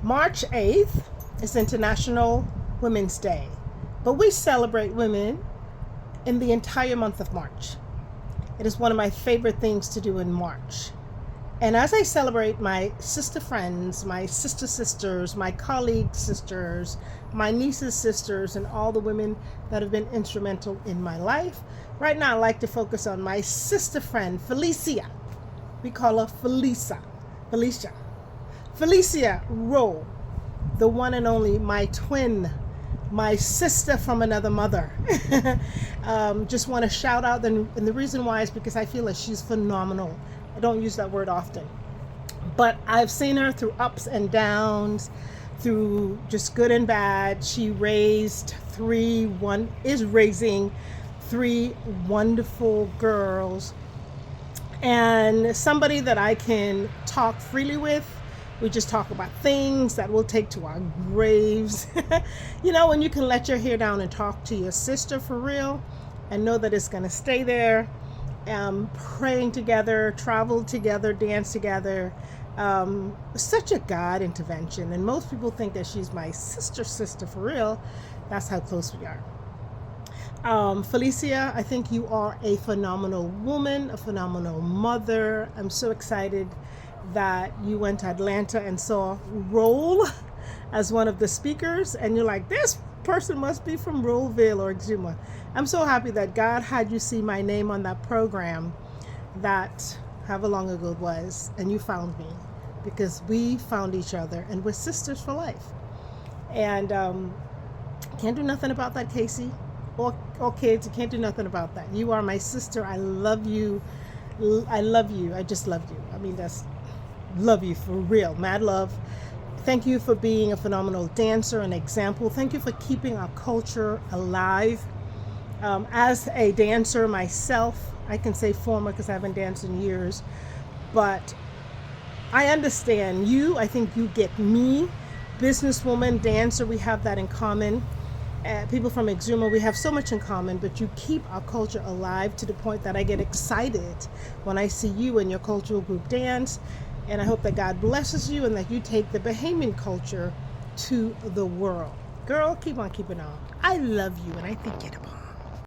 March 8th is International Women's Day, but we celebrate women in the entire month of March. It is one of my favorite things to do in March. And as I celebrate my sister friends, my sister sisters, my colleagues' sisters, my nieces' sisters, and all the women that have been instrumental in my life, right now I like to focus on my sister friend, FELICIA. We call her Felicia. Felicia Rolle, the one and only, my twin, my sister from another mother. Just want to shout out, and the reason why is because I feel like she's phenomenal. I don't use that word often, but I've seen her through ups and downs, through just good and bad. She is raising three wonderful girls, and somebody that I can talk freely with. We just talk about things that we'll take to our graves. You know, when you can let your hair down and talk to your sister for real and know that it's going to stay there. Praying together, travel together, dance together. Such a God intervention. And most people think that she's my sister for real. That's how close we are. Felicia, I think you are a phenomenal woman, a phenomenal mother. I'm so excited that you went to Atlanta and saw Rolle as one of the speakers, and you're like, this person must be from Rollville or Exuma. I'm so happy that God had you see my name on that program, that however long ago it was, and you found me, because we found each other and we're sisters for life. And can't do nothing about that, Casey, or kids. You can't do nothing about that. You are my sister. I love you. I love you. I just love you. I mean, that's love you for real. Mad love. Thank you for being a phenomenal dancer and example. Thank you for keeping our culture alive. As a dancer myself, I can say former because I haven't danced in years, but I understand you. I think you get me. Businesswoman, dancer, we have that in common. People from Exuma, we have so much in common, but you keep our culture alive to the point that I get excited when I see you and your cultural group dance. And I hope that God blesses you and that you take the Bahamian culture to the world. Girl, keep on keeping on. I love you and I think you're the